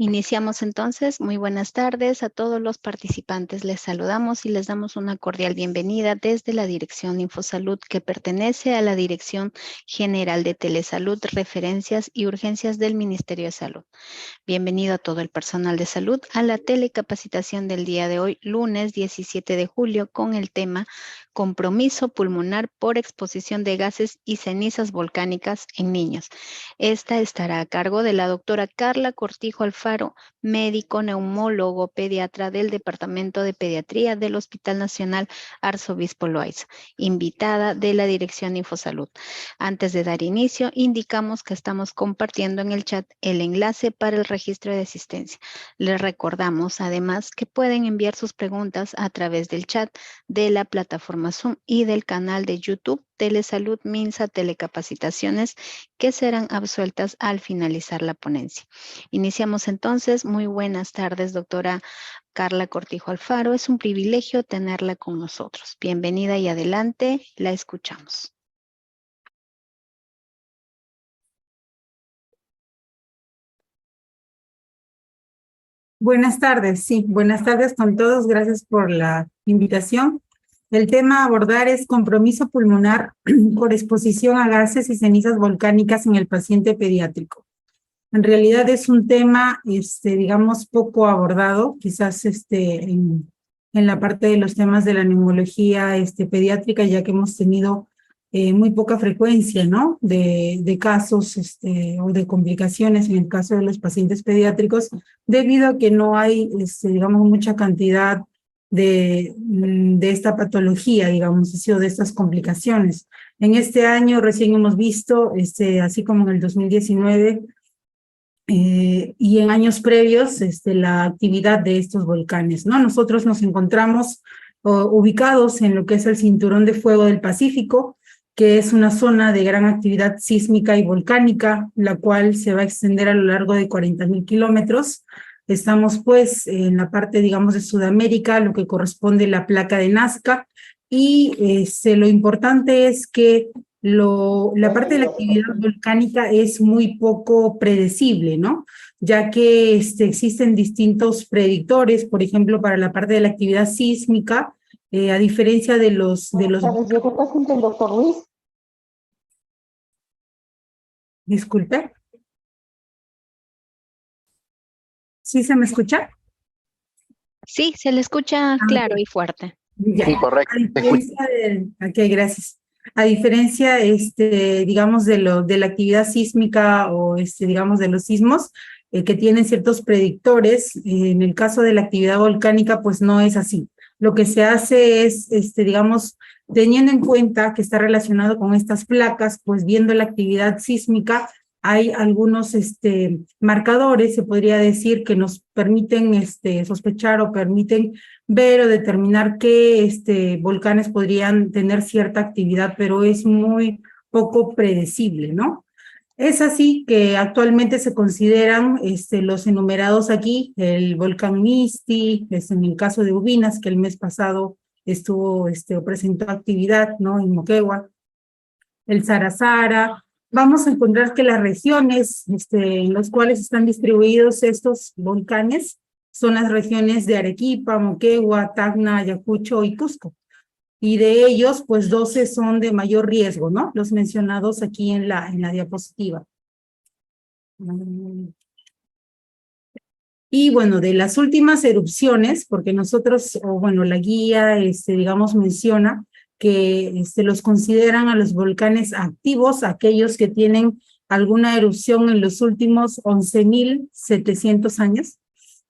Iniciamos entonces. Muy buenas tardes a todos los participantes. Les saludamos y les damos una cordial bienvenida desde la Dirección Infosalud, que pertenece a la Dirección General de Telesalud, Referencias y Urgencias del Ministerio de Salud. Bienvenido a todo el personal de salud a la telecapacitación del día de hoy, lunes 17 de julio, con el tema Compromiso pulmonar por exposición de gases y cenizas volcánicas en niños. Esta estará a cargo de la doctora Carla Cortijo Alfaro, médico neumólogo pediatra del Departamento de Pediatría del Hospital Nacional Arzobispo Loaiza, invitada de la Dirección Infosalud. Antes de dar inicio, indicamos que estamos compartiendo en el chat el enlace para el registro de asistencia. Les recordamos además que pueden enviar sus preguntas a través del chat de la plataforma Zoom y del canal de YouTube Telesalud Minsa Telecapacitaciones, que serán absueltas al finalizar la ponencia. Iniciamos entonces. Muy buenas tardes, doctora Carla Cortijo Alfaro. Es un privilegio tenerla con nosotros. Bienvenida y adelante, la escuchamos. Buenas tardes, sí, buenas tardes con todos, gracias por la invitación. El tema a abordar es compromiso pulmonar por exposición a gases y cenizas volcánicas en el paciente pediátrico. En realidad es un tema, digamos, poco abordado, quizás en la parte de los temas de la neumología pediátrica, ya que hemos tenido muy poca frecuencia, ¿no? De casos o de complicaciones en el caso de los pacientes pediátricos, debido a que no hay, digamos, mucha cantidad de esta patología, digamos así, o de estas complicaciones. En este año recién hemos visto, así como en el 2019, y en años previos, la actividad de estos volcanes, ¿no? Nosotros nos encontramos ubicados en lo que es el Cinturón de Fuego del Pacífico, que es una zona de gran actividad sísmica y volcánica, la cual se va a extender a lo largo de 40,000 kilómetros. Estamos, pues, en la parte, digamos, de Sudamérica, lo que corresponde a la placa de Nazca, y lo importante es que la parte de la actividad volcánica es muy poco predecible, ¿no? Ya que existen distintos predictores, por ejemplo, para la parte de la actividad sísmica, a diferencia de los... Yo creo que es el doctor Luis. Disculpe. ¿Sí se me escucha? Sí, se le escucha claro y fuerte. Ya. Sí, correcto. Ok, gracias. A diferencia, digamos, de la actividad sísmica o, digamos, de los sismos, que tienen ciertos predictores, en el caso de la actividad volcánica, pues no es así. Lo que se hace es, digamos, teniendo en cuenta que está relacionado con estas placas, pues viendo la actividad sísmica, hay algunos marcadores, se podría decir, que nos permiten sospechar o permiten ver o determinar qué volcanes podrían tener cierta actividad, pero es muy poco predecible, ¿no? Es así que actualmente se consideran los enumerados aquí, el volcán Misti, en el caso de Ubinas, que el mes pasado presentó actividad, ¿no? En Moquegua, el Sarasara. Vamos a encontrar que las regiones en las cuales están distribuidos estos volcanes son las regiones de Arequipa, Moquegua, Tacna, Ayacucho y Cusco. Y de ellos, pues 12 son de mayor riesgo, ¿no? Los mencionados aquí en la diapositiva. Y bueno, de las últimas erupciones, porque nosotros, o bueno, la guía, digamos, menciona que los consideran a los volcanes activos, aquellos que tienen alguna erupción en los últimos 11,700 años.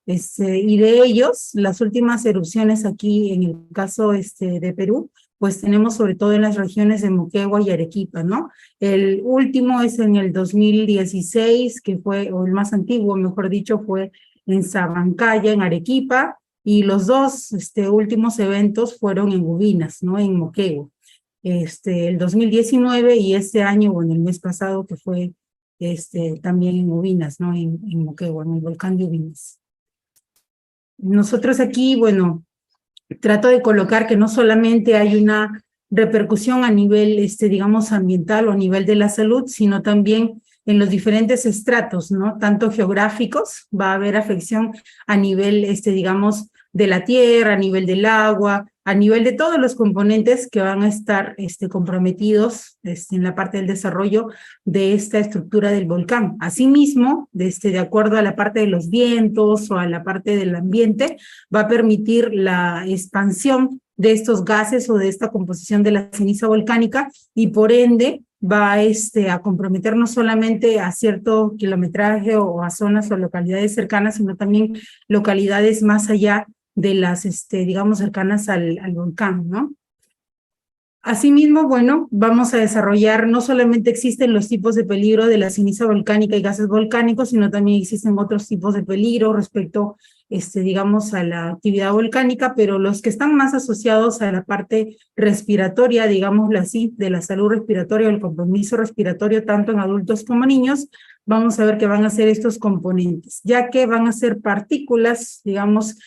Y de ellos, las últimas erupciones aquí, en el caso de Perú, pues tenemos sobre todo en las regiones de Moquegua y Arequipa, ¿no? El último es en el 2016, que fue, o el más antiguo, mejor dicho, fue en Sabancaya, en Arequipa, y los dos últimos eventos fueron en Ubinas, ¿no? En Moquegua. El 2019 y este año, bueno, el mes pasado, que fue también en Ubinas, ¿no? En Moquegua, en el volcán de Ubinas. Nosotros aquí, bueno, trato de colocar que no solamente hay una repercusión a nivel, digamos, ambiental o a nivel de la salud, sino también en los diferentes estratos, ¿no? Tanto geográficos, va a haber afección a nivel, digamos, de la tierra, a nivel del agua, a nivel de todos los componentes que van a estar comprometidos en la parte del desarrollo de esta estructura del volcán. Asimismo, de acuerdo a la parte de los vientos o a la parte del ambiente, va a permitir la expansión de estos gases o de esta composición de la ceniza volcánica y por ende va a comprometer no solamente a cierto kilometraje o a zonas o localidades cercanas, sino también localidades más allá de las, digamos, cercanas al volcán, ¿no? Asimismo, bueno, vamos a desarrollar, no solamente existen los tipos de peligro de la ceniza volcánica y gases volcánicos, sino también existen otros tipos de peligro respecto, digamos, a la actividad volcánica, pero los que están más asociados a la parte respiratoria, digámoslo así, de la salud respiratoria o el compromiso respiratorio, tanto en adultos como niños, vamos a ver que van a ser estos componentes, ya que van a ser partículas, digamos,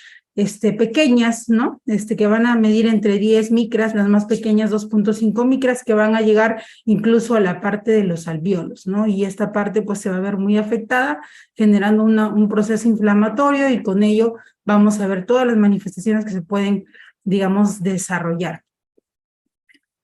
pequeñas, ¿no? Que van a medir entre 10 micras, las más pequeñas 2.5 micras, que van a llegar incluso a la parte de los alvéolos, ¿no? Y esta parte pues se va a ver muy afectada, generando un proceso inflamatorio y con ello vamos a ver todas las manifestaciones que se pueden, digamos, desarrollar.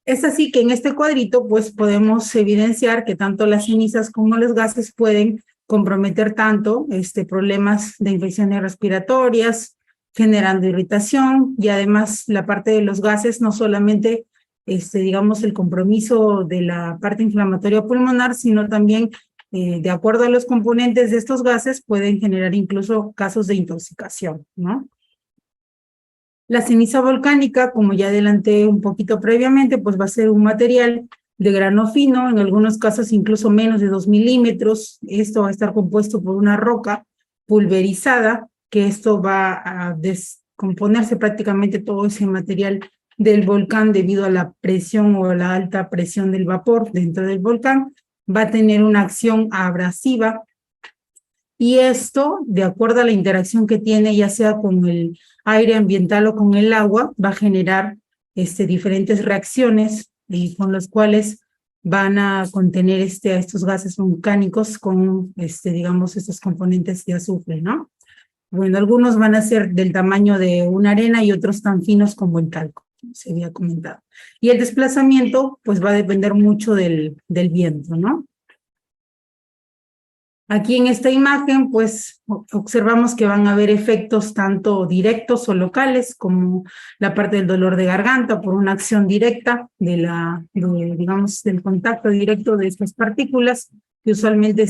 Es así que en este cuadrito pues podemos evidenciar que tanto las cenizas como los gases pueden comprometer tanto problemas de infecciones respiratorias, generando irritación y además la parte de los gases no solamente, digamos, el compromiso de la parte inflamatoria pulmonar, sino también, de acuerdo a los componentes de estos gases, pueden generar incluso casos de intoxicación, ¿no? La ceniza volcánica, como ya adelanté un poquito previamente, pues va a ser un material de grano fino, en algunos casos incluso menos de 2 milímetros. Esto va a estar compuesto por una roca pulverizada, que esto va a descomponerse prácticamente todo ese material del volcán debido a la presión o la alta presión del vapor dentro del volcán. Va a tener una acción abrasiva y esto, de acuerdo a la interacción que tiene, ya sea con el aire ambiental o con el agua, va a generar diferentes reacciones y con las cuales van a contener a estos gases volcánicos con, digamos, estos componentes de azufre, ¿no? Bueno, algunos van a ser del tamaño de una arena y otros tan finos como el talco, se había comentado. Y el desplazamiento, pues va a depender mucho del viento, ¿no? Aquí en esta imagen, pues, observamos que van a haber efectos tanto directos o locales, como la parte del dolor de garganta por una acción directa digamos, del contacto directo de estas partículas, que usualmente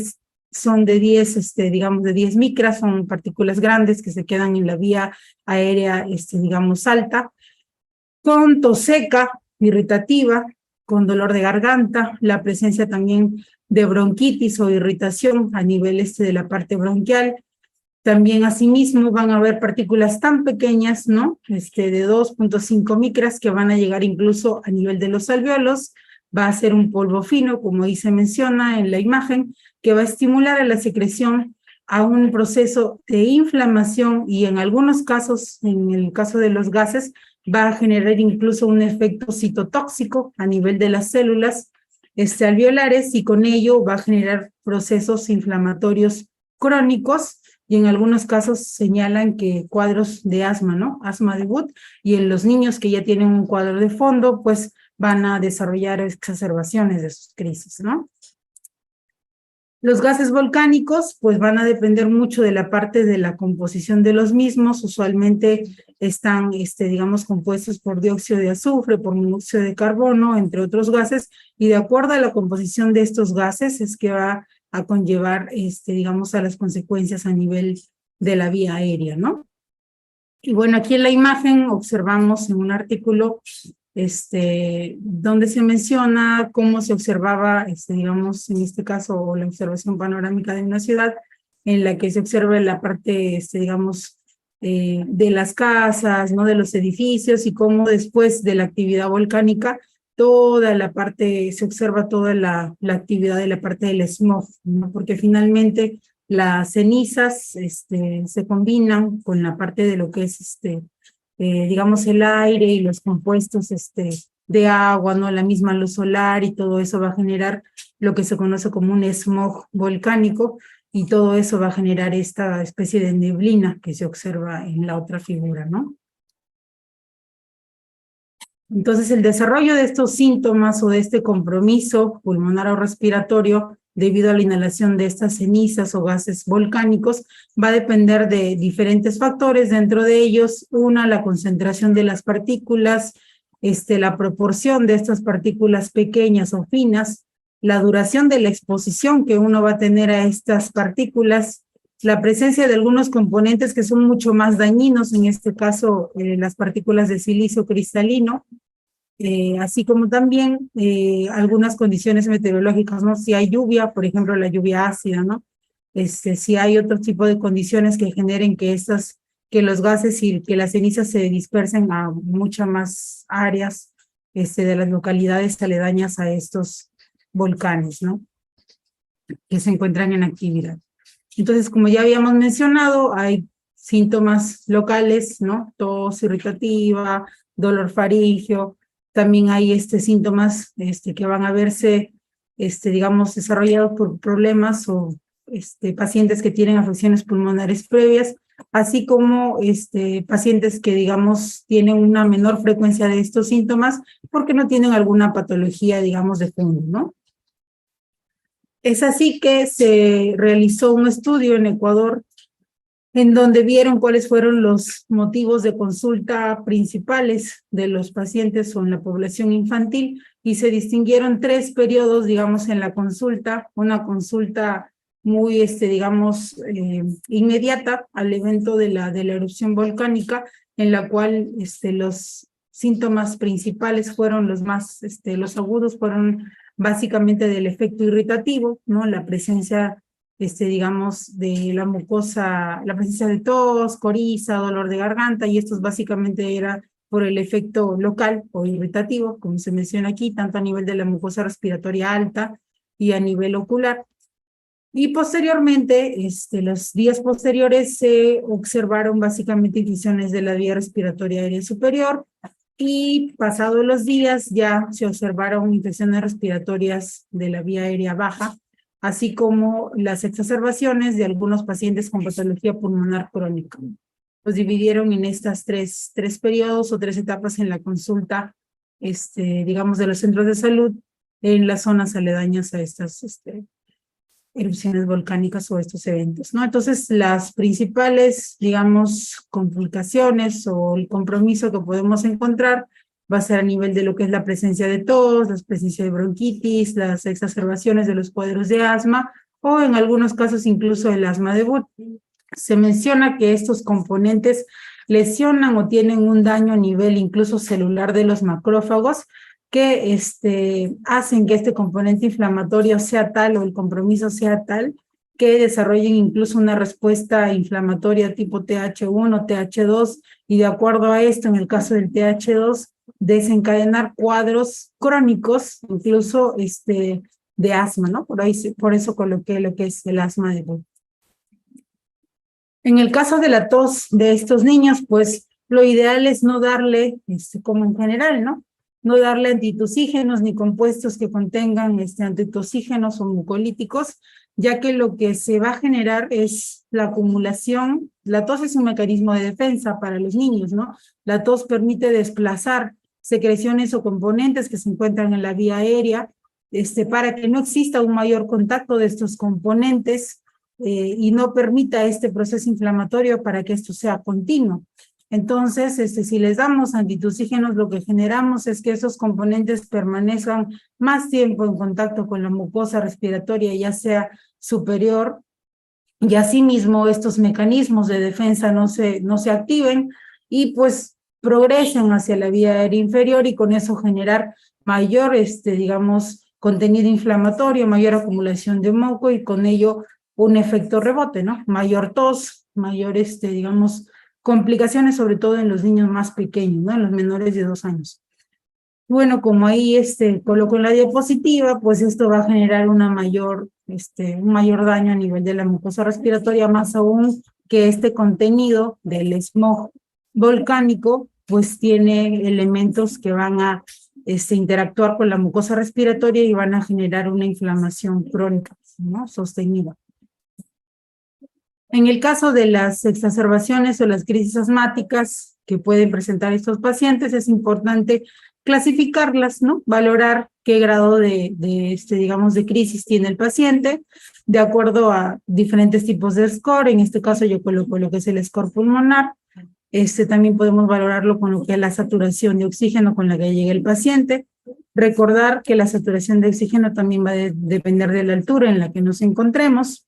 son de 10, digamos, de 10 micras, son partículas grandes que se quedan en la vía aérea, digamos, alta, con tos seca, irritativa, con dolor de garganta, la presencia también de bronquitis o irritación a nivel de la parte bronquial. También asimismo van a haber partículas tan pequeñas, ¿no? De 2.5 micras que van a llegar incluso a nivel de los alvéolos. Va a ser un polvo fino, como ahí se menciona en la imagen, que va a estimular a la secreción a un proceso de inflamación y en algunos casos, en el caso de los gases, va a generar incluso un efecto citotóxico a nivel de las células alveolares y con ello va a generar procesos inflamatorios crónicos y en algunos casos señalan que cuadros de asma, ¿no? Asma de Wood, y en los niños que ya tienen un cuadro de fondo, pues van a desarrollar exacerbaciones de sus crisis, ¿no? Los gases volcánicos, pues van a depender mucho de la parte de la composición de los mismos. Usualmente están, digamos, compuestos por dióxido de azufre, por monóxido de carbono, entre otros gases, y de acuerdo a la composición de estos gases es que va a conllevar, digamos, a las consecuencias a nivel de la vía aérea, ¿no? Y bueno, aquí en la imagen observamos en un artículo donde se menciona cómo se observaba, digamos, en este caso, la observación panorámica de una ciudad, en la que se observa la parte, digamos, de las casas, ¿no? De los edificios, y cómo después de la actividad volcánica, toda la parte, se observa toda la actividad de la parte del smog, ¿no? Porque finalmente las cenizas se combinan con la parte de lo que es digamos, el aire y los compuestos de agua, ¿no? La misma luz solar y todo eso va a generar lo que se conoce como un smog volcánico, y todo eso va a generar esta especie de neblina que se observa en la otra figura, ¿no? Entonces, el desarrollo de estos síntomas o de este compromiso pulmonar o respiratorio debido a la inhalación de estas cenizas o gases volcánicos va a depender de diferentes factores, dentro de ellos, la concentración de las partículas, la proporción de estas partículas pequeñas o finas, la duración de la exposición que uno va a tener a estas partículas, la presencia de algunos componentes que son mucho más dañinos, en este caso las partículas de silicio cristalino, así como también algunas condiciones meteorológicas, ¿no? Si hay lluvia, por ejemplo, la lluvia ácida, ¿no? Si hay otro tipo de condiciones que generen que los gases y que las cenizas se dispersen a muchas más áreas de las localidades aledañas a estos volcanes, ¿no? Que se encuentran en actividad. Entonces, como ya habíamos mencionado, hay síntomas locales, ¿no? Tos irritativa, dolor faríngeo. También hay síntomas que van a verse, digamos, desarrollados por problemas o pacientes que tienen afecciones pulmonares previas, así como pacientes que, digamos, tienen una menor frecuencia de estos síntomas porque no tienen alguna patología, digamos, de fondo, ¿no? Es así que se realizó un estudio en Ecuador en donde vieron cuáles fueron los motivos de consulta principales de los pacientes o en la población infantil, y se distinguieron 3 periodos, digamos, en la consulta. Una consulta muy, digamos, inmediata al evento de la erupción volcánica, en la cual los síntomas principales fueron los agudos fueron básicamente del efecto irritativo, ¿no? La presencia digamos, de la mucosa, la presencia de tos, coriza, dolor de garganta, y esto básicamente era por el efecto local o irritativo, como se menciona aquí, tanto a nivel de la mucosa respiratoria alta y a nivel ocular. Y posteriormente, los días posteriores se observaron básicamente infecciones de la vía respiratoria aérea superior, y pasados los días ya se observaron infecciones respiratorias de la vía aérea baja, así como las exacerbaciones de algunos pacientes con patología pulmonar crónica. Los dividieron en estas tres periodos o 3 etapas en la consulta, digamos, de los centros de salud en las zonas aledañas a estas erupciones volcánicas o estos eventos, ¿no? Entonces, las principales, digamos, complicaciones o el compromiso que podemos encontrar va a ser a nivel de lo que es la presencia de tos, la presencia de bronquitis, las exacerbaciones de los cuadros de asma, o en algunos casos incluso el asma de Budd. Se menciona que estos componentes lesionan o tienen un daño a nivel incluso celular de los macrófagos, que hacen que este componente inflamatorio sea tal o el compromiso sea tal que desarrollen incluso una respuesta inflamatoria tipo TH1, TH2, y de acuerdo a esto, en el caso del TH2, desencadenar cuadros crónicos, incluso de asma, ¿no? Por eso coloqué lo que es el asma de Budd. En el caso de la tos de estos niños, pues lo ideal es no darle, como en general, ¿no? No darle antitosígenos ni compuestos que contengan antitosígenos o mucolíticos, ya que lo que se va a generar es la acumulación. La tos es un mecanismo de defensa para los niños, ¿no? La tos permite desplazar secreciones o componentes que se encuentran en la vía aérea, para que no exista un mayor contacto de estos componentes y no permita este proceso inflamatorio para que esto sea continuo. Entonces, si les damos antitosígenos, lo que generamos es que esos componentes permanezcan más tiempo en contacto con la mucosa respiratoria, ya sea superior, y asimismo estos mecanismos de defensa no se activen y pues progresen hacia la vía aérea inferior, y con eso generar mayor, digamos, contenido inflamatorio, mayor acumulación de moco, y con ello un efecto rebote, ¿no? Mayor tos, mayor, digamos, complicaciones, sobre todo en los niños más pequeños, ¿no? En los menores de 2 años. Bueno, como ahí coloco en la diapositiva, pues esto va a generar un mayor daño a nivel de la mucosa respiratoria, más aún que este contenido del smog volcánico, pues tiene elementos que van a interactuar con la mucosa respiratoria y van a generar una inflamación crónica, ¿no? Sostenida. En el caso de las exacerbaciones o las crisis asmáticas que pueden presentar estos pacientes, es importante clasificarlas, ¿no? Valorar qué grado digamos, de crisis tiene el paciente, de acuerdo a diferentes tipos de score. En este caso yo coloco lo que es el score pulmonar. También podemos valorarlo con lo que es la saturación de oxígeno con la que llega el paciente. Recordar que la saturación de oxígeno también va a depender de la altura en la que nos encontremos.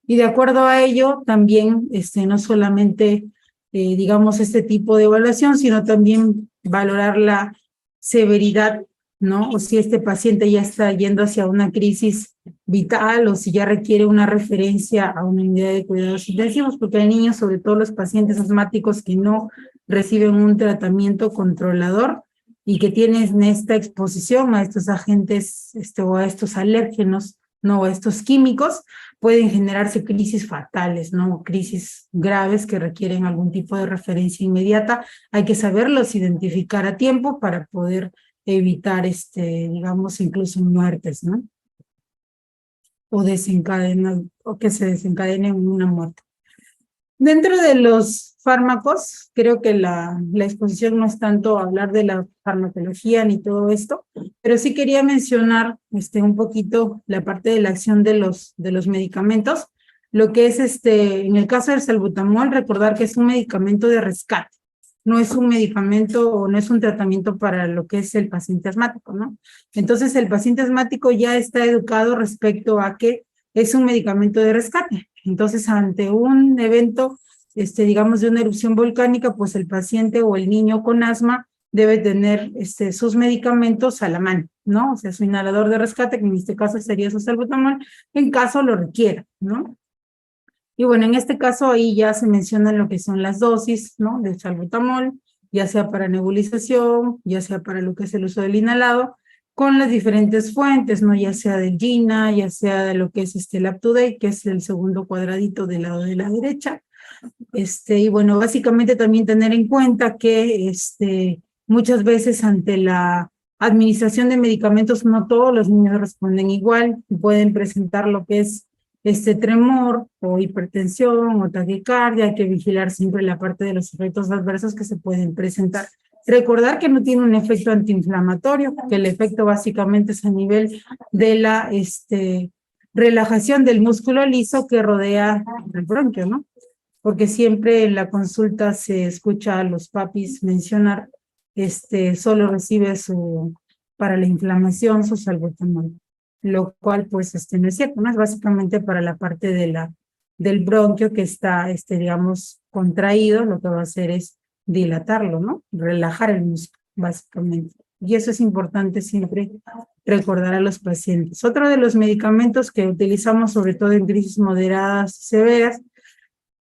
Y de acuerdo a ello, también no solamente, digamos, este tipo de evaluación, sino también valorar la severidad, ¿no? O si este paciente ya está yendo hacia una crisis vital o si ya requiere una referencia a una unidad de cuidados intensivos, porque hay niños, sobre todo los pacientes asmáticos, que no reciben un tratamiento controlador y que tienen esta exposición a estos agentes o a estos alérgenos, ¿no? O a estos químicos, pueden generarse crisis fatales, ¿no? Crisis graves que requieren algún tipo de referencia inmediata. Hay que saberlos identificar a tiempo para poder evitar, digamos, incluso muertes, ¿no? O que se desencadene una muerte. Dentro de los fármacos, creo que la exposición no es tanto hablar de la farmacología ni todo esto, pero sí quería mencionar un poquito la parte de la acción de los medicamentos. Lo que es en el caso del salbutamol, recordar que es un medicamento de rescate, no es un medicamento o no es un tratamiento para lo que es el paciente asmático, ¿no? Entonces el paciente asmático ya está educado respecto a que es un medicamento de rescate. Entonces, ante un evento, digamos, de una erupción volcánica, pues el paciente o el niño con asma debe tener sus medicamentos a la mano, ¿no? O sea, su inhalador de rescate, que en este caso sería su salbutamol, en caso lo requiera, ¿no? Y bueno, en este caso ahí ya se mencionan lo que son las dosis, ¿no? Del salbutamol, ya sea para nebulización, ya sea para lo que es el uso del inhalado, con las diferentes fuentes, ¿no? Ya sea del GINA, ya sea de lo que es el UpToDate, que es el segundo cuadradito del lado de la derecha. Y bueno, básicamente también tener en cuenta que muchas veces ante la administración de medicamentos no todos los niños responden igual, pueden presentar lo que es tremor o hipertensión o taquicardia. Hay que vigilar siempre la parte de los efectos adversos que se pueden presentar. Recordar que no tiene un efecto antiinflamatorio, que el efecto básicamente es a nivel de la relajación del músculo liso que rodea el bronquio, ¿no? Porque siempre en la consulta se escucha a los papis mencionar, solo recibe para la inflamación su salbutamol, lo cual pues no es cierto, ¿no? Es básicamente para la parte del bronquio que está, digamos, contraído. Lo que va a hacer es dilatarlo, ¿no? Relajar el músculo, básicamente. Y eso es importante siempre recordar a los pacientes. Otro de los medicamentos que utilizamos, sobre todo en crisis moderadas y severas,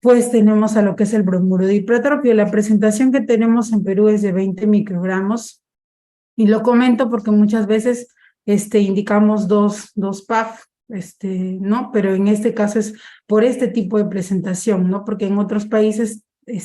pues tenemos a lo que es el bromuro de hipratropio. La presentación que tenemos en Perú es de 20 microgramos. Y lo comento porque muchas veces indicamos dos PAF, ¿no? Pero en este caso es por este tipo de presentación, ¿no? Porque en otros países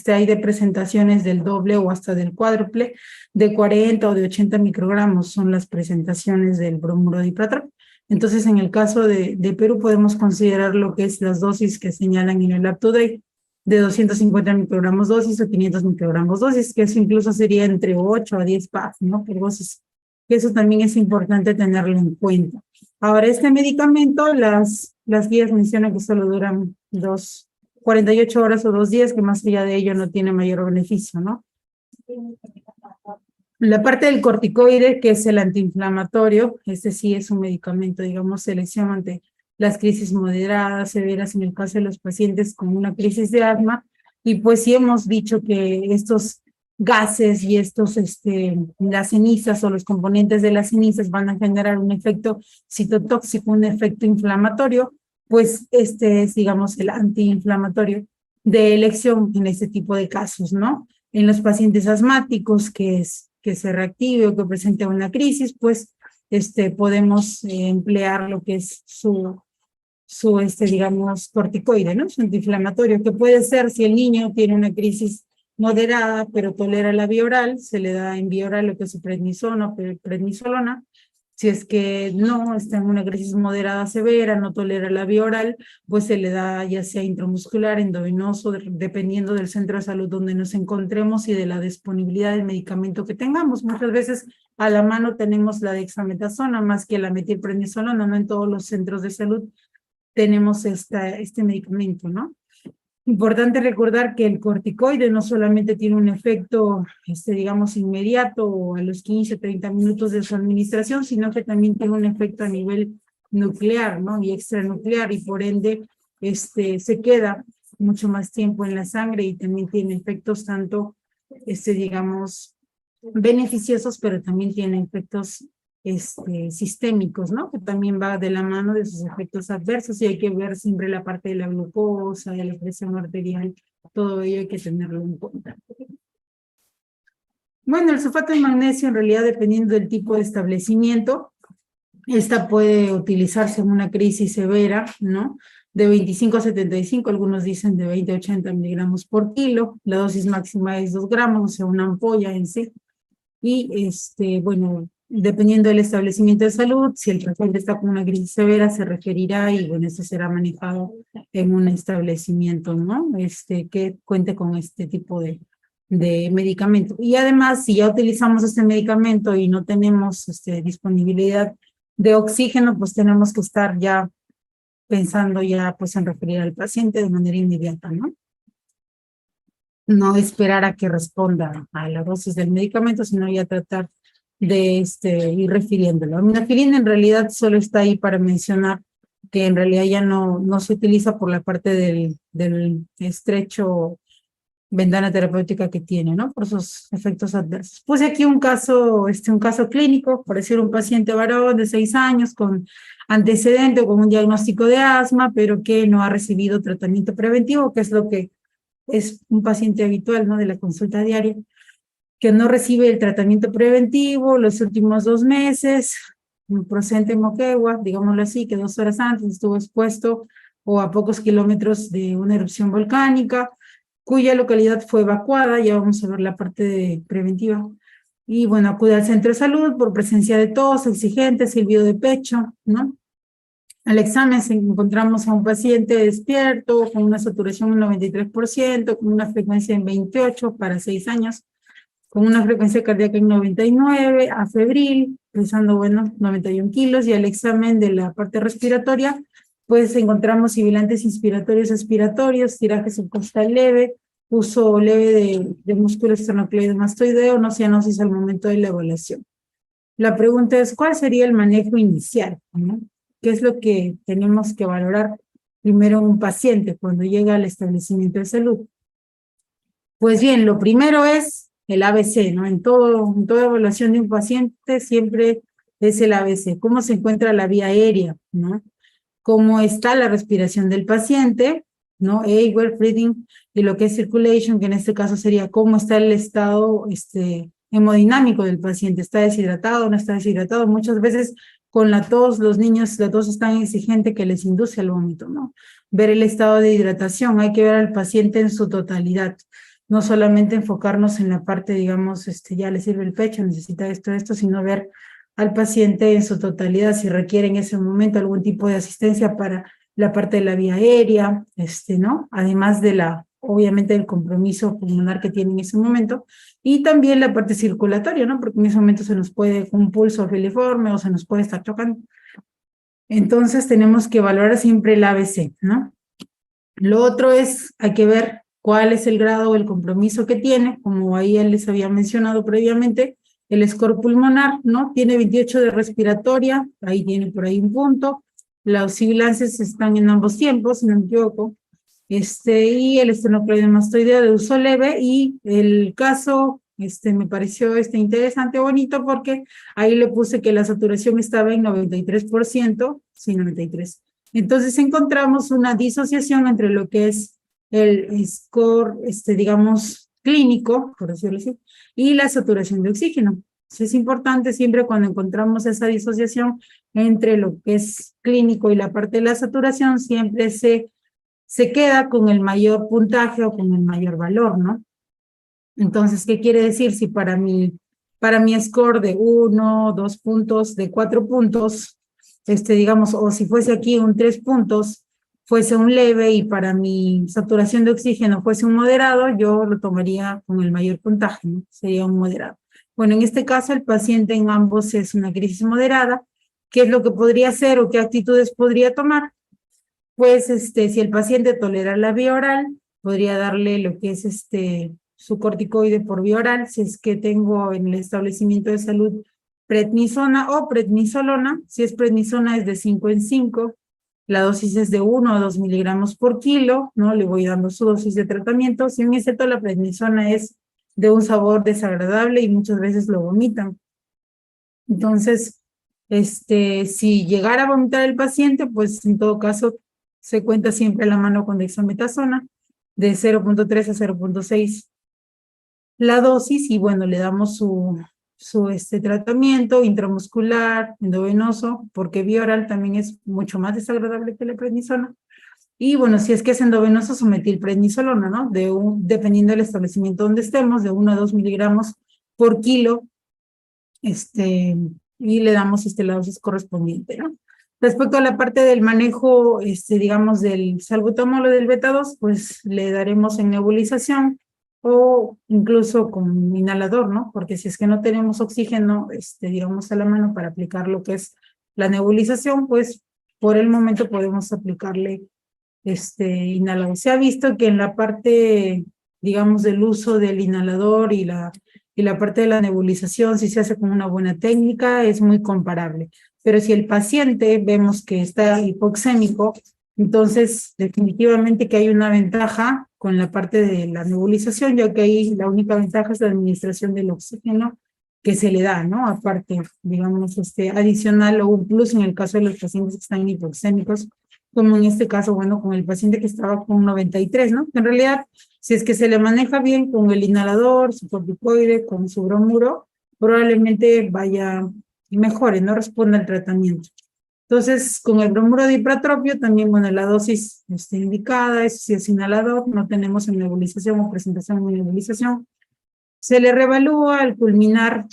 hay de presentaciones del doble o hasta del cuádruple, de 40 o de 80 microgramos son las presentaciones del bromuro de hipratropio. Entonces, en el caso de Perú podemos considerar lo que es las dosis que señalan en el UpToDate, de 250 microgramos dosis o 500 microgramos dosis, que eso incluso sería entre 8 a 10 PAF, ¿no? Por dosis. Eso también es importante tenerlo en cuenta. Ahora, este medicamento, las guías mencionan que solo duran 48 horas o 2 días, que más allá de ello no tiene mayor beneficio, ¿no? La parte del corticoide, que es el antiinflamatorio, sí es un medicamento, digamos, selección ante las crisis moderadas, severas, en el caso de los pacientes con una crisis de asma. Y pues sí hemos dicho que estos gases y las cenizas o los componentes de las cenizas van a generar un efecto citotóxico, un efecto inflamatorio, pues es, digamos, el antiinflamatorio de elección en este tipo de casos, ¿no? En los pacientes asmáticos que se reactive o que presente una crisis, pues podemos emplear lo que es su digamos, corticoide, ¿no? Su antiinflamatorio, que puede ser, si el niño tiene una crisis moderada, pero tolera la vía oral, se le da en vía oral lo que es prednisona o prednisolona. Si es que no está en una crisis moderada severa, no tolera la vía oral, pues se le da ya sea intramuscular, endovenoso, dependiendo del centro de salud donde nos encontremos y de la disponibilidad del medicamento que tengamos. Muchas veces a la mano tenemos la dexametasona más que la metilprednisolona, no en todos los centros de salud tenemos este medicamento, ¿no? Importante recordar que el corticoide no solamente tiene un efecto, digamos, inmediato a los 15, 30 minutos de su administración, sino que también tiene un efecto a nivel nuclear, ¿no? Y extranuclear, y por ende, se queda mucho más tiempo en la sangre y también tiene efectos tanto, digamos, beneficiosos, pero también tiene efectos sistémicos, ¿no? Que también va de la mano de sus efectos adversos y hay que ver siempre la parte de la glucosa, de la presión arterial, todo ello hay que tenerlo en cuenta. Bueno, el sulfato de magnesio en realidad dependiendo del tipo de establecimiento, esta puede utilizarse en una crisis severa, ¿no? De 25 a 75, algunos dicen de 20 a 80 miligramos por kilo, la dosis máxima es 2 gramos, o sea, una ampolla en sí. Y, bueno, dependiendo del establecimiento de salud, si el paciente está con una crisis severa, se referirá y, bueno, esto será manejado en un establecimiento, ¿no? Que cuente con este tipo de medicamento. Y además, si ya utilizamos este medicamento y no tenemos disponibilidad de oxígeno, pues tenemos que estar ya pensando ya, pues, en referir al paciente de manera inmediata, ¿no? No esperar a que responda a la dosis del medicamento, sino ya tratar de ir refiriéndolo. Aminofilina en realidad solo está ahí para mencionar que en realidad ya no se utiliza por la parte del estrecho ventana terapéutica que tiene, ¿no? Por sus efectos adversos. Puse aquí un caso clínico, por decir un paciente varón de 6 años con antecedente o con un diagnóstico de asma, pero que no ha recibido tratamiento preventivo, que es lo que es un paciente habitual, ¿no? De la consulta diaria, que no recibe el tratamiento preventivo los últimos 2 meses, procedente en Moquegua, digámoslo así, que 2 horas antes estuvo expuesto o a pocos kilómetros de una erupción volcánica, cuya localidad fue evacuada, ya vamos a ver la parte preventiva. Y bueno, acude al centro de salud por presencia de tos, exigente, silbido de pecho, ¿no? Al examen encontramos a un paciente despierto, con una saturación en 93%, con una frecuencia en 28 para 6 años, con una frecuencia cardíaca en 99, afebril, pesando, bueno, 91 kilos, y al examen de la parte respiratoria, pues encontramos sibilantes inspiratorios, expiratorios, tiraje subcostal leve, uso leve de músculo esternocleido mastoideo, no cianosis al momento de la evaluación. La pregunta es, ¿cuál sería el manejo inicial, ¿no? ¿Qué es lo que tenemos que valorar primero en un paciente cuando llega al establecimiento de salud? Pues bien, lo primero es el ABC, ¿no? En toda evaluación de un paciente siempre es el ABC. ¿Cómo se encuentra la vía aérea, ¿no? ¿Cómo está la respiración del paciente, ¿no? Airway, breathing, y lo que es circulation, que en este caso sería cómo está el estado hemodinámico del paciente. ¿Está deshidratado o no está deshidratado? Muchas veces con la tos, los niños, la tos es tan exigente que les induce al vómito, ¿no? Ver el estado de hidratación, hay que ver al paciente en su totalidad, no solamente enfocarnos en la parte, digamos, ya le sirve el pecho, necesita esto, sino ver al paciente en su totalidad, si requiere en ese momento algún tipo de asistencia para la parte de la vía aérea, ¿no? Además de obviamente, el compromiso pulmonar que tiene en ese momento, y también la parte circulatoria, ¿no? Porque en ese momento se nos puede un pulso filiforme o se nos puede estar chocando. Entonces tenemos que valorar siempre el ABC, ¿no? Lo otro es, hay que ver cuál es el grado o el compromiso que tiene, como ahí él les había mencionado previamente, el score pulmonar, ¿no? Tiene 28 de respiratoria, ahí tiene por ahí un punto, las sibilancias están en ambos tiempos, si no me equivoco, y el esternocleido mastoideo de uso leve, y el caso, me pareció interesante, bonito, porque ahí le puse que la saturación estaba en 93%, sí, 93%. Entonces encontramos una disociación entre lo que es el score, digamos, clínico, por decirlo así, y la saturación de oxígeno. Entonces es importante siempre cuando encontramos esa disociación entre lo que es clínico y la parte de la saturación, siempre se queda con el mayor puntaje o con el mayor valor, ¿no? Entonces, ¿qué quiere decir? Si para mi score de 1, 2 puntos, de 4 puntos, digamos, o si fuese aquí un 3 puntos, fuese un leve y para mi saturación de oxígeno fuese un moderado, yo lo tomaría con el mayor puntaje, ¿no? Sería un moderado. Bueno, en este caso el paciente en ambos es una crisis moderada. ¿Qué es lo que podría hacer o qué actitudes podría tomar? Pues si el paciente tolera la vía oral, podría darle lo que es su corticoide por vía oral, si es que tengo en el establecimiento de salud prednisona o prednisolona. Si es prednisona es de 5 en 5, la dosis es de 1 a 2 miligramos por kilo, ¿no? Le voy dando su dosis de tratamiento. Si bien es cierto, la prednisona es de un sabor desagradable y muchas veces lo vomitan. Entonces, si llegara a vomitar el paciente, pues en todo caso se cuenta siempre la mano con dexametasona de 0.3 a 0.6 la dosis y bueno, le damos su tratamiento intramuscular, endovenoso, porque vía oral también es mucho más desagradable que la prednisona. Y bueno, si es que es endovenoso, sometilprednisolona, ¿no? Dependiendo del establecimiento donde estemos, de 1 a 2 miligramos por kilo, y le damos la dosis correspondiente, ¿no? Respecto a la parte del manejo, digamos, del salbutamol o del beta-2, pues le daremos en nebulización o incluso con inhalador, ¿no? Porque si es que no tenemos oxígeno, digamos, a la mano para aplicar lo que es la nebulización, pues por el momento podemos aplicarle inhalador. Se ha visto que en la parte, digamos, del uso del inhalador y la parte de la nebulización, si se hace con una buena técnica, es muy comparable. Pero si el paciente vemos que está hipoxémico, entonces definitivamente que hay una ventaja con la parte de la nebulización, ya que ahí la única ventaja es la administración del oxígeno que se le da, ¿no? Aparte, digamos, adicional o un plus en el caso de los pacientes que están hipoxémicos, como en este caso, bueno, con el paciente que estaba con 93, ¿no? En realidad, si es que se le maneja bien con el inhalador, su corticoide, con su bromuro, probablemente vaya y mejore, no responda al tratamiento. Entonces, con el bromuro de hipratropio, también, bueno, la dosis indicada, es si es inhalador, no tenemos en nebulización o presentación en nebulización. Se le reevalúa al culminar,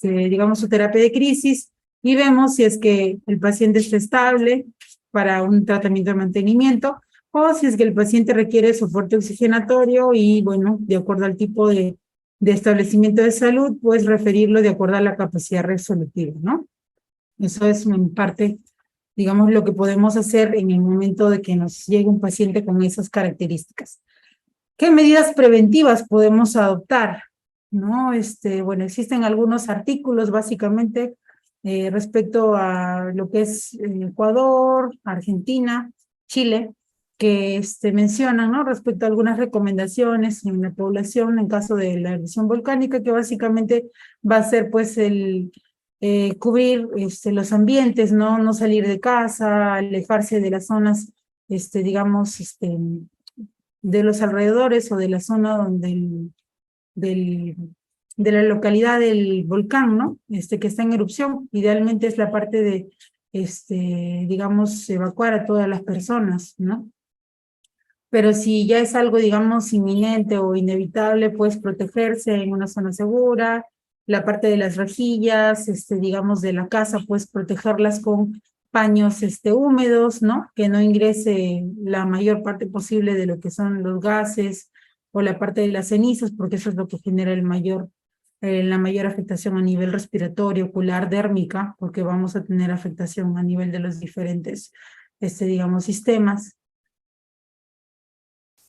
digamos, su terapia de crisis y vemos si es que el paciente está estable para un tratamiento de mantenimiento o si es que el paciente requiere soporte oxigenatorio y, bueno, de acuerdo al tipo de establecimiento de salud, pues referirlo de acuerdo a la capacidad resolutiva, ¿no? Eso es en parte, digamos, lo que podemos hacer en el momento de que nos llegue un paciente con esas características. ¿Qué medidas preventivas podemos adoptar? ¿No? Bueno, existen algunos artículos básicamente respecto a lo que es Ecuador, Argentina, Chile, que mencionan, ¿no? Respecto a algunas recomendaciones en la población en caso de la erupción volcánica, que básicamente va a ser pues el cubrir los ambientes, ¿no? No salir de casa, alejarse de las zonas, digamos, de los alrededores o de la zona donde de la localidad del volcán, ¿no? Que está en erupción. Idealmente es la parte de, digamos, evacuar a todas las personas, ¿no? Pero si ya es algo, digamos, inminente o inevitable, pues protegerse en una zona segura, la parte de las rejillas, digamos, de la casa, pues protegerlas con paños húmedos, ¿no? Que no ingrese la mayor parte posible de lo que son los gases o la parte de las cenizas, porque eso es lo que genera la mayor afectación a nivel respiratorio, ocular, dérmica, porque vamos a tener afectación a nivel de los diferentes, digamos, sistemas.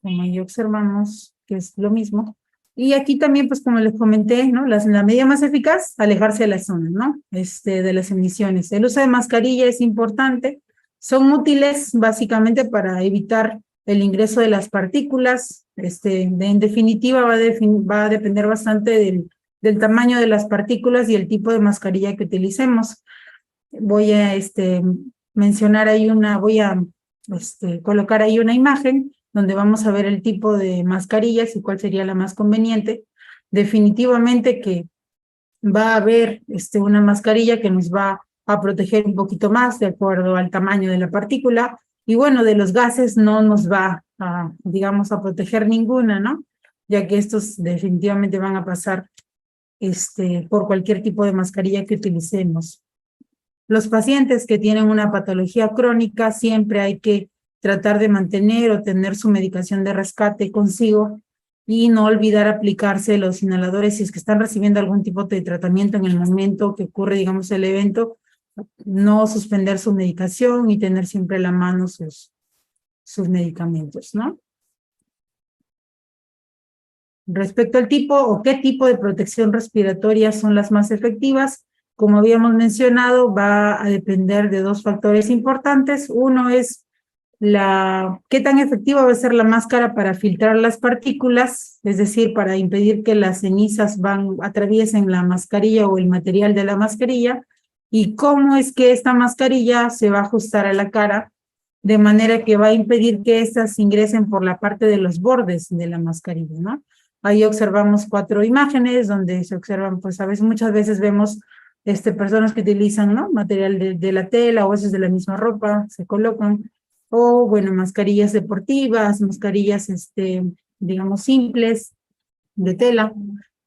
Como ahí observamos que es lo mismo. Y aquí también, pues como les comenté, ¿no? La medida más eficaz, alejarse de la zona, ¿no? De las emisiones. El uso de mascarilla es importante. Son útiles básicamente para evitar el ingreso de las partículas. En definitiva, va a depender bastante del tamaño de las partículas y el tipo de mascarilla que utilicemos. Voy a mencionar ahí voy a colocar ahí una imagen donde vamos a ver el tipo de mascarillas y cuál sería la más conveniente. Definitivamente que va a haber una mascarilla que nos va a proteger un poquito más de acuerdo al tamaño de la partícula y bueno, de los gases no nos va a, digamos, a proteger ninguna, ¿no? ya que estos definitivamente van a pasar por cualquier tipo de mascarilla que utilicemos. Los pacientes que tienen una patología crónica siempre hay que tratar de mantener o tener su medicación de rescate consigo y no olvidar aplicarse los inhaladores si es que están recibiendo algún tipo de tratamiento en el momento que ocurre, digamos, el evento, no suspender su medicación y tener siempre a la mano sus medicamentos, ¿no? Respecto al tipo o qué tipo de protección respiratoria son las más efectivas, como habíamos mencionado, va a depender de dos factores importantes. Uno es qué tan efectiva va a ser la máscara para filtrar las partículas, es decir, para impedir que las cenizas atraviesen la mascarilla o el material de la mascarilla, y cómo es que esta mascarilla se va a ajustar a la cara de manera que va a impedir que éstas ingresen por la parte de los bordes de la mascarilla, ¿no? Ahí observamos 4 imágenes donde se observan, pues muchas veces vemos personas que utilizan, ¿no? Material de la tela o a veces de la misma ropa, se colocan, o bueno, mascarillas deportivas, mascarillas, digamos, simples, de tela,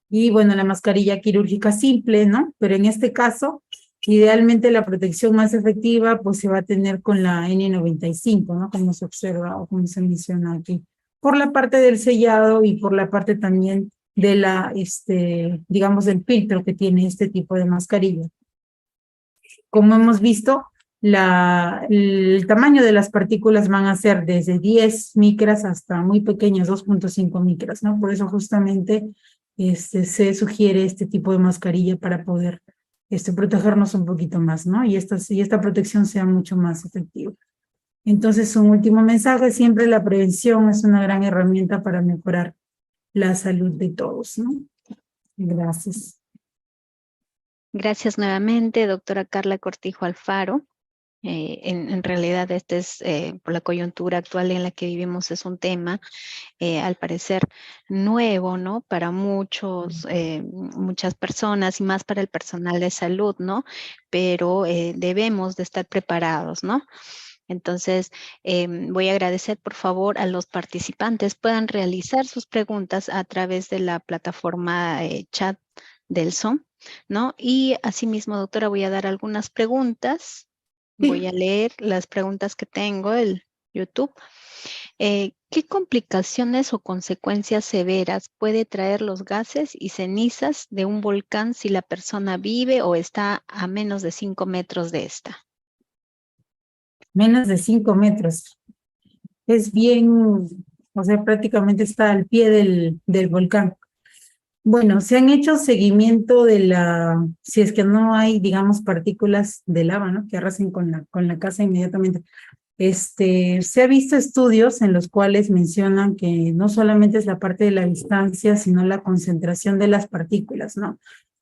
y bueno, la mascarilla quirúrgica simple, ¿no? Pero en este caso, idealmente la protección más efectiva pues se va a tener con la N95, ¿no? Como se observa o como se menciona aquí, por la parte del sellado y por la parte también de digamos, del filtro que tiene este tipo de mascarilla. Como hemos visto, el tamaño de las partículas van a ser desde 10 micras hasta muy pequeñas, 2.5 micras, ¿no? Por eso justamente se sugiere este tipo de mascarilla para poder protegernos un poquito más, ¿no? Y esta protección sea mucho más efectiva. Entonces, un último mensaje, siempre la prevención es una gran herramienta para mejorar la salud de todos, ¿no? Gracias. Gracias nuevamente, doctora Carla Cortijo Alfaro. En realidad, por la coyuntura actual en la que vivimos, es un tema, al parecer, nuevo, ¿no? Para muchas personas y más para el personal de salud, ¿no? Pero debemos de estar preparados, ¿no? Entonces, voy a agradecer, por favor, a los participantes. Puedan realizar sus preguntas a través de la plataforma chat del Zoom, ¿no? Y asimismo, doctora, voy a dar algunas preguntas. Voy a leer las preguntas que tengo en YouTube. ¿Qué complicaciones o consecuencias severas puede traer los gases y cenizas de un volcán si la persona vive o está a menos de 5 metros de esta? Menos de 5 metros. Es bien, o sea, prácticamente está al pie del volcán. Bueno, se han hecho seguimiento si es que no hay, digamos, partículas de lava, ¿no? Que arrasen con la casa inmediatamente. Se ha visto estudios en los cuales mencionan que no solamente es la parte de la distancia, sino la concentración de las partículas, ¿no?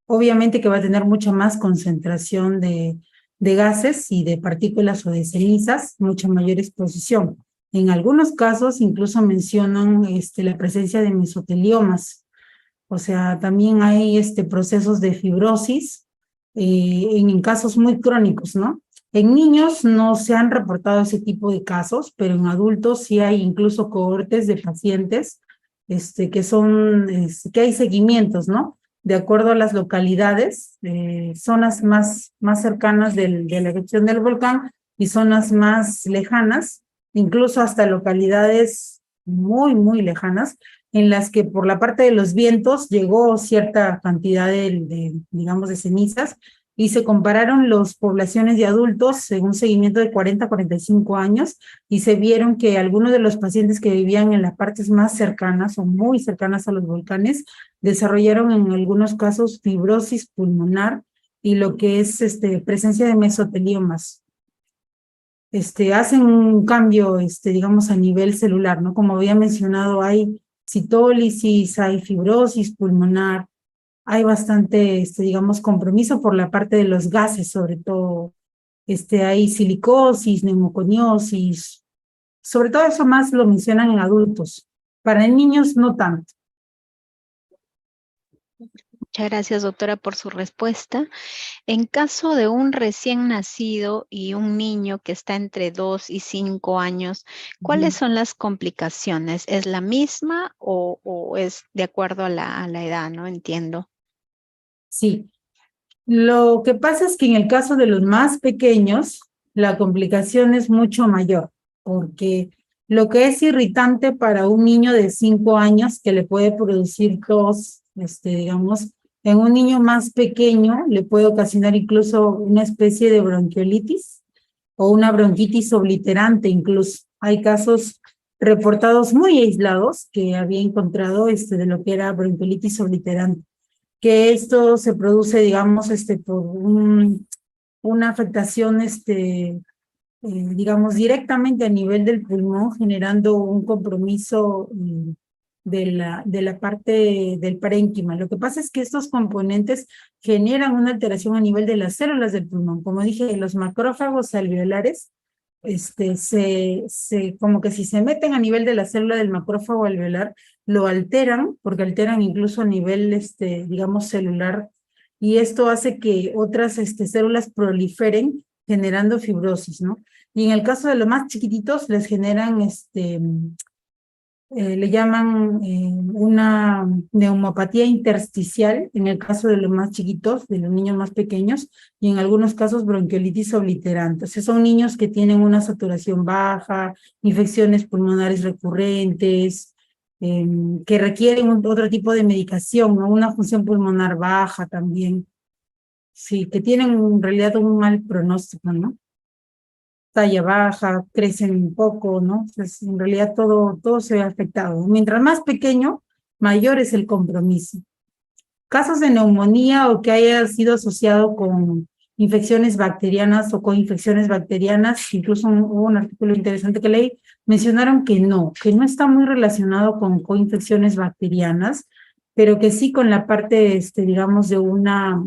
Obviamente que va a tener mucha más concentración de gases y de partículas o de cenizas, mucha mayor exposición. En algunos casos incluso mencionan la presencia de mesoteliomas, o sea, también hay procesos de fibrosis en casos muy crónicos, ¿no? En niños no se han reportado ese tipo de casos, pero en adultos sí hay incluso cohortes de pacientes que hay seguimientos, ¿no? De acuerdo a las localidades, zonas más cercanas de la erupción del volcán y zonas más lejanas, incluso hasta localidades muy, muy lejanas, en las que por la parte de los vientos llegó cierta cantidad digamos, de cenizas, y se compararon las poblaciones de adultos en un seguimiento de 40 a 45 años, y se vieron que algunos de los pacientes que vivían en las partes más cercanas o muy cercanas a los volcanes desarrollaron en algunos casos fibrosis pulmonar y lo que es presencia de mesoteliomas. Hacen un cambio, digamos, a nivel celular, ¿no? Como había mencionado, hay citólisis, hay fibrosis pulmonar, hay bastante, digamos, compromiso por la parte de los gases, sobre todo. Hay silicosis, neumoconiosis, sobre todo eso más lo mencionan en adultos. Para niños no tanto. Muchas gracias, doctora, por su respuesta. En caso de un recién nacido y un niño que está entre 2 y 5 años, ¿cuáles Ujú. son las complicaciones? ¿Es la misma o es de acuerdo a la edad? No entiendo. Sí, lo que pasa es que en el caso de los más pequeños, la complicación es mucho mayor, porque lo que es irritante para un niño de 5 años que le puede producir tos, digamos, en un niño más pequeño le puede ocasionar incluso una especie de bronquiolitis o una bronquitis obliterante incluso. Hay casos reportados muy aislados que había encontrado de lo que era bronquiolitis obliterante, que esto se produce, digamos, por una afectación, digamos, directamente a nivel del pulmón, generando un compromiso de la parte del parénquima. Lo que pasa es que estos componentes generan una alteración a nivel de las células del pulmón. Como dije, los macrófagos alveolares, como que si se meten a nivel de la célula del macrófago alveolar, lo alteran, porque alteran incluso a nivel, digamos, celular, y esto hace que otras, células proliferen, generando fibrosis, ¿no? Y en el caso de los más chiquititos, les generan, le llaman una neumopatía intersticial, en el caso de los más chiquitos, de los niños más pequeños, y en algunos casos bronquiolitis obliterante. O sea, son niños que tienen una saturación baja, infecciones pulmonares recurrentes, que requieren otro tipo de medicación, ¿no? Una función pulmonar baja también. Sí, que tienen en realidad un mal pronóstico, ¿no? Talla baja, crecen un poco, ¿no? Entonces, en realidad todo se ve afectado. Mientras más pequeño, mayor es el compromiso. Casos de neumonía o que haya sido asociado con infecciones bacterianas o con infecciones bacterianas, incluso hubo un artículo interesante que leí, mencionaron que no está muy relacionado con infecciones bacterianas, pero que sí con la parte, digamos, de una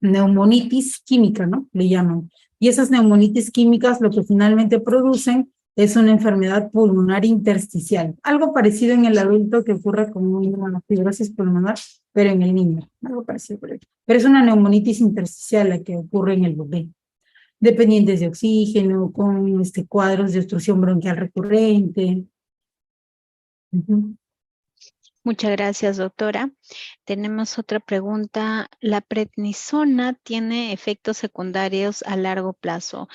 neumonitis química, ¿no? Le llaman. Y esas neumonitis químicas lo que finalmente producen es una enfermedad pulmonar intersticial, algo parecido en el adulto que ocurre con una fibrosis pulmonar, pero en el niño, algo parecido por ahí. Pero es una neumonitis intersticial la que ocurre en el bebé, dependientes de oxígeno, con cuadros de obstrucción bronquial recurrente. Uh-huh. Muchas gracias, doctora. Tenemos otra pregunta. ¿La prednisona tiene efectos secundarios a largo plazo?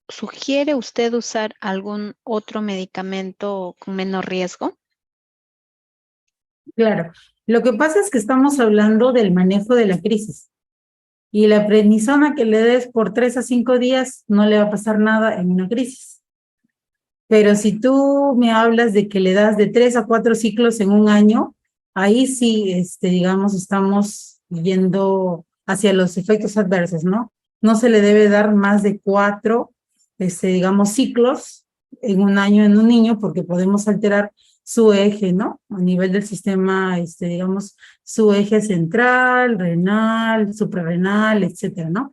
¿Sugiere usted usar algún otro medicamento con menor riesgo? Claro, lo que pasa es que estamos hablando del manejo de la crisis. Y la prednisona que le des por 3 a 5 días no le va a pasar nada en una crisis. Pero si tú me hablas de que le das de 3 a 4 ciclos en un año, ahí sí, digamos, estamos yendo hacia los efectos adversos, ¿no? No se le debe dar más de 4, digamos, ciclos en un año en un niño, porque podemos alterar su eje, ¿no? A nivel del sistema, digamos, su eje central, renal, suprarrenal, etcétera, ¿no?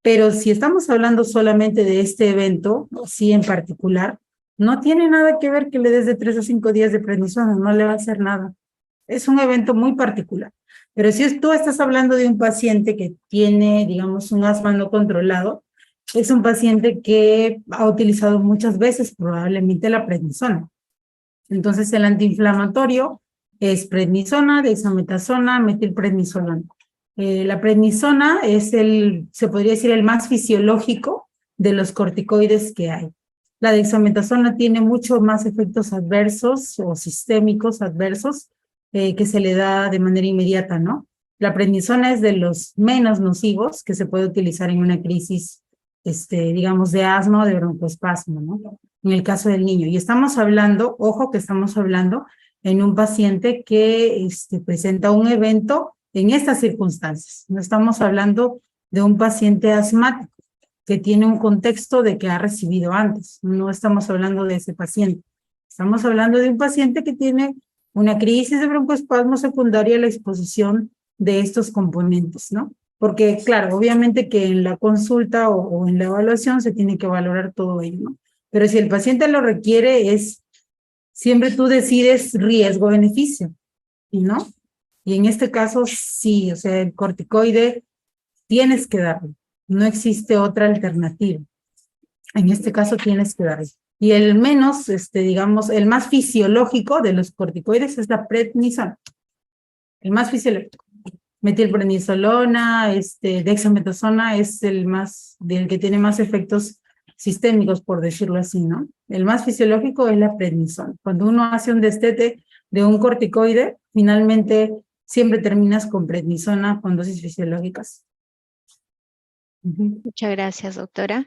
Pero si estamos hablando solamente de este evento, sí en particular, no tiene nada que ver que le des de 3 a 5 días de prednisona, no le va a hacer nada. Es un evento muy particular. Pero si tú estás hablando de un paciente que tiene, digamos, un asma no controlado, es un paciente que ha utilizado muchas veces probablemente la prednisona. Entonces el antiinflamatorio es prednisona, dexametasona, metilprednisolona. La prednisona es se podría decir, el más fisiológico de los corticoides que hay. La dexametasona tiene mucho más efectos adversos o sistémicos adversos que se le da de manera inmediata, ¿no? La prednisona es de los menos nocivos que se puede utilizar en una crisis, digamos, de asma o de broncoespasmo, ¿no? En el caso del niño. Y estamos hablando, ojo que estamos hablando en un paciente que presenta un evento en estas circunstancias. No estamos hablando de un paciente asmático que tiene un contexto de que ha recibido antes. No estamos hablando de ese paciente. Estamos hablando de un paciente que tiene una crisis de broncoespasmo secundaria a la exposición de estos componentes, ¿no? Porque, claro, obviamente que en la consulta o en la evaluación se tiene que valorar todo ello, ¿no? Pero si el paciente lo requiere, siempre tú decides riesgo-beneficio, ¿no? Y en este caso, sí, o sea, el corticoide tienes que darlo. No existe otra alternativa. En este caso tienes que darlo. Y el menos, digamos, el más fisiológico de los corticoides es la prednisona. El más fisiológico. Metilprednisolona, dexametasona es del que tiene más efectos sistémicos, por decirlo así, ¿no? El más fisiológico es la prednisona. Cuando uno hace un destete de un corticoide, finalmente siempre terminas con prednisona con dosis fisiológicas. Muchas gracias, doctora.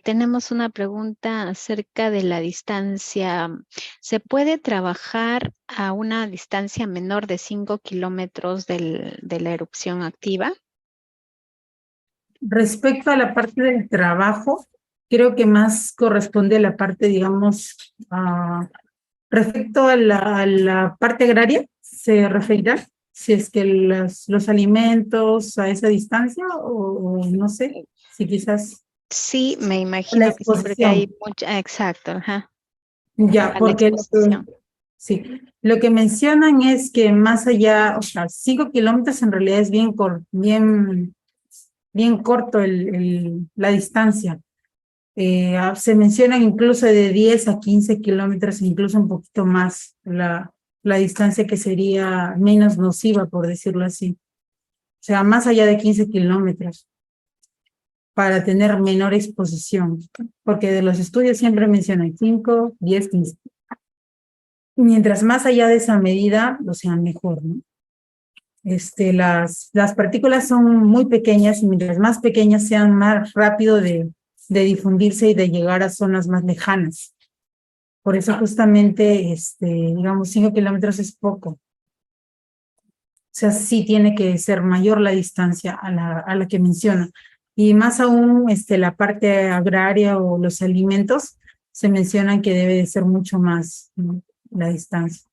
Tenemos una pregunta acerca de la distancia. ¿Se puede trabajar a una distancia menor de 5 kilómetros de la erupción activa? Respecto a la parte del trabajo, creo que más corresponde a la parte, digamos, respecto a la parte agraria, se referirá si es que los alimentos a esa distancia o no sé, si quizás Sí, me la imagino que sí, porque hay exposición. mucha, exacto, ajá, Ya, a la porque exposición. sí, lo que mencionan es que más allá, o sea, 5 kilómetros en realidad es bien corto la distancia. Se mencionan incluso de 10 a 15 kilómetros, incluso un poquito más, la distancia que sería menos nociva, por decirlo así. O sea, más allá de 15 kilómetros, para tener menor exposición, porque de los estudios siempre mencionan 5, 10, 15. Mientras más allá de esa medida, o sea, mejor, ¿no? Las partículas son muy pequeñas y mientras más pequeñas sean, más rápido de difundirse y de llegar a zonas más lejanas. Por eso justamente, digamos, 5 kilómetros es poco. O sea, sí tiene que ser mayor la distancia a la que menciona. Y más aún, la parte agraria o los alimentos, se mencionan que debe de ser mucho más, ¿no?, la distancia.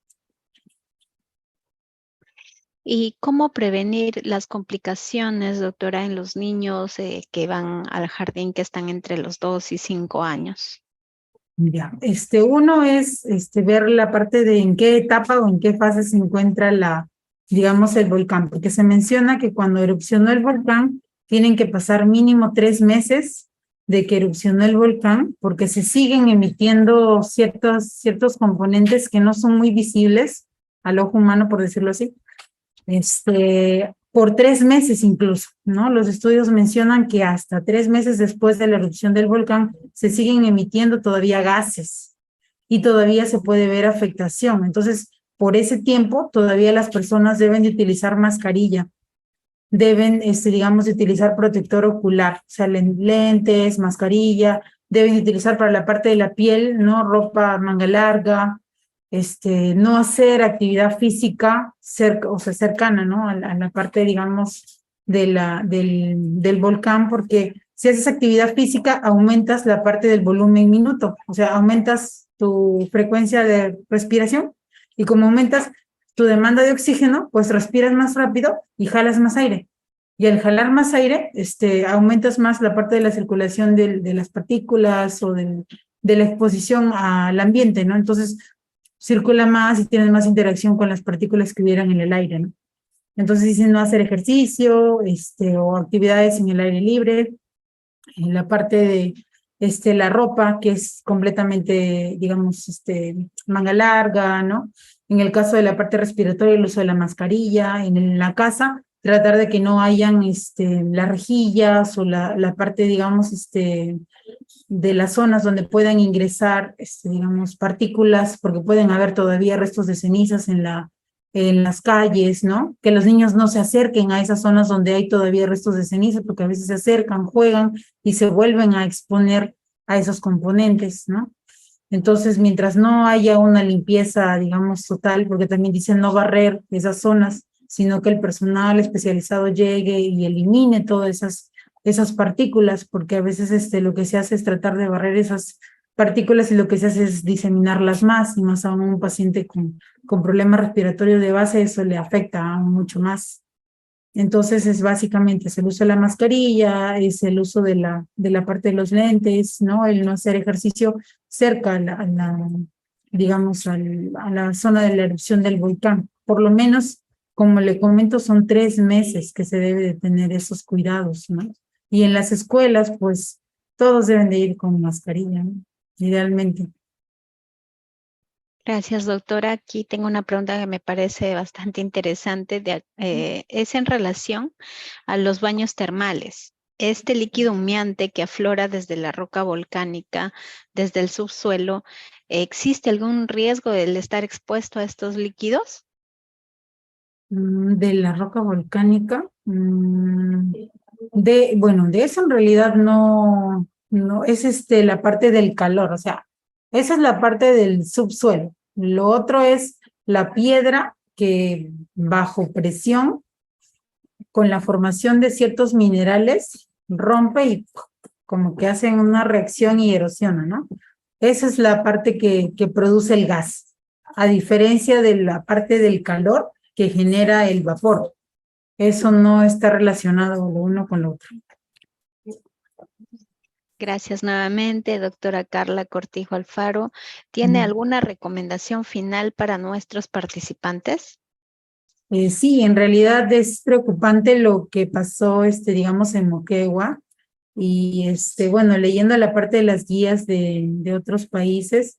¿Y cómo prevenir las complicaciones, doctora, en los niños que van al jardín, que están entre los 2 y 5 años? Ya, uno es ver la parte de en qué etapa o en qué fase se encuentra digamos, el volcán, porque se menciona que cuando erupcionó el volcán tienen que pasar mínimo 3 meses de que erupcionó el volcán, porque se siguen emitiendo ciertos componentes que no son muy visibles al ojo humano, por decirlo así, por 3 meses incluso, ¿no? Los estudios mencionan que hasta 3 meses después de la erupción del volcán se siguen emitiendo todavía gases y todavía se puede ver afectación. Entonces, por ese tiempo, todavía las personas deben de utilizar mascarilla, deben, digamos, de utilizar protector ocular, o sea, lentes, mascarilla, deben de utilizar para la parte de la piel, ¿no?, ropa manga larga, no hacer actividad física o sea, cercana, ¿no?, a la parte, digamos, del volcán, porque si haces actividad física, aumentas la parte del volumen minuto, o sea, aumentas tu frecuencia de respiración, y como aumentas tu demanda de oxígeno, pues respiras más rápido y jalas más aire. Y al jalar más aire, aumentas más la parte de la circulación de las partículas o de la exposición al ambiente, ¿no? Entonces, circula más y tienes más interacción con las partículas que hubieran en el aire, ¿no? Entonces dicen no hacer ejercicio, o actividades en el aire libre, en la parte de la ropa, que es completamente, digamos, manga larga, ¿no? En el caso de la parte respiratoria, el uso de la mascarilla, en la casa, tratar de que no hayan las rejillas o la parte, digamos, de las zonas donde puedan ingresar, digamos, partículas, porque pueden haber todavía restos de cenizas en las calles, ¿no? Que los niños no se acerquen a esas zonas donde hay todavía restos de ceniza, porque a veces se acercan, juegan y se vuelven a exponer a esos componentes, ¿no? Entonces, mientras no haya una limpieza, digamos, total, porque también dicen no barrer esas zonas, sino que el personal especializado llegue y elimine todas esas partículas, porque a veces lo que se hace es tratar de barrer esas partículas y lo que se hace es diseminarlas más, y más aún un paciente con problemas respiratorios de base, eso le afecta aún mucho más. Entonces es básicamente el uso de la mascarilla, es el uso de la parte de los lentes, ¿no? El no hacer ejercicio cerca digamos, a la zona de la erupción del volcán. Por lo menos como le comento, son 3 meses que se debe de tener esos cuidados, ¿no? Y en las escuelas, pues, todos deben de ir con mascarilla, ¿no? Idealmente. Gracias, doctora. Aquí tengo una pregunta que me parece bastante interesante. Es en relación a los baños termales. Este líquido humeante que aflora desde la roca volcánica, desde el subsuelo, ¿existe algún riesgo del estar expuesto a estos líquidos? De la roca volcánica, bueno, de eso en realidad no, es la parte del calor, o sea, esa es la parte del subsuelo. Lo otro es la piedra que bajo presión, con la formación de ciertos minerales, rompe y como que hacen una reacción y erosiona, ¿no? Esa es la parte que produce el gas, a diferencia de la parte del calor que genera el vapor. Eso no está relacionado lo uno con lo otro. Gracias nuevamente, doctora Carla Cortijo Alfaro. ¿Tiene alguna recomendación final para nuestros participantes? Sí, en realidad es preocupante lo que pasó, digamos, en Moquegua. Y, bueno, leyendo la parte de las guías de otros países,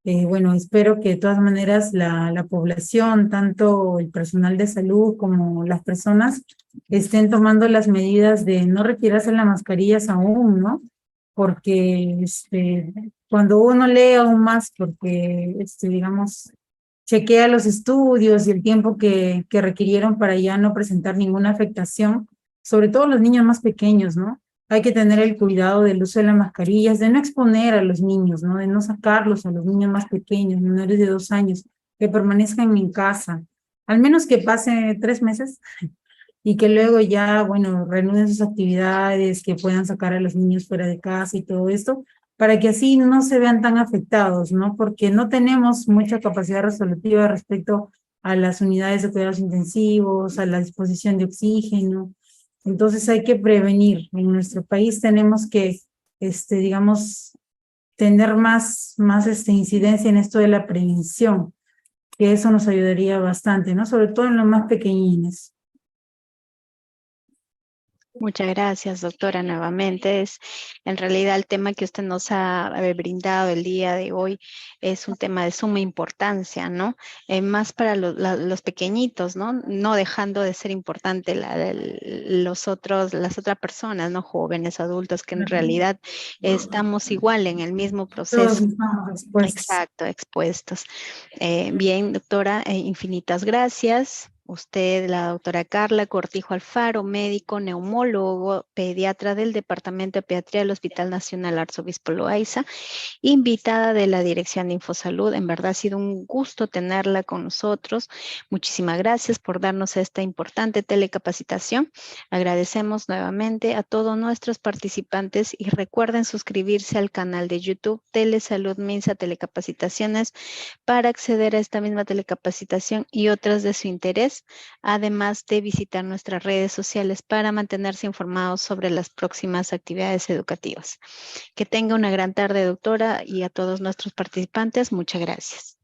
bueno, espero que de todas maneras la población, tanto el personal de salud como las personas, estén tomando las medidas de no retirarse las mascarillas aún, ¿no? Porque cuando uno lee aún más, porque, digamos, chequea los estudios y el tiempo que requirieron para ya no presentar ninguna afectación, sobre todo los niños más pequeños, ¿no? Hay que tener el cuidado del uso de las mascarillas, de no exponer a los niños, ¿no? De no sacarlos a los niños más pequeños, menores de 2 años, que permanezcan en casa, al menos que pase 3 meses y que luego ya, bueno, reanuden sus actividades, que puedan sacar a los niños fuera de casa y todo esto, para que así no se vean tan afectados, ¿no? Porque no tenemos mucha capacidad resolutiva respecto a las unidades de cuidados intensivos, a la disposición de oxígeno. Entonces hay que prevenir. En nuestro país tenemos que, digamos, tener más incidencia en esto de la prevención, que eso nos ayudaría bastante, ¿no? Sobre todo en los más pequeñines. Muchas gracias, doctora, nuevamente. En realidad el tema que usted nos ha brindado el día de hoy es un tema de suma importancia, ¿no? Más para los pequeñitos, ¿no? No dejando de ser importante las otras personas, ¿no? Jóvenes, adultos, que en realidad estamos igual en el mismo Todos proceso. estamos expuestos. Exacto, expuestos. Bien, doctora, infinitas gracias. Usted, la doctora Carla Cortijo Alfaro, médico, neumólogo, pediatra del Departamento de Pediatría del Hospital Nacional Arzobispo Loaiza, invitada de la Dirección de Infosalud. En verdad ha sido un gusto tenerla con nosotros. Muchísimas gracias por darnos esta importante telecapacitación. Agradecemos nuevamente a todos nuestros participantes y recuerden suscribirse al canal de YouTube Telesalud Minsa Telecapacitaciones para acceder a esta misma telecapacitación y otras de su interés, además de visitar nuestras redes sociales para mantenerse informados sobre las próximas actividades educativas. Que tenga una gran tarde, doctora, y a todos nuestros participantes, muchas gracias.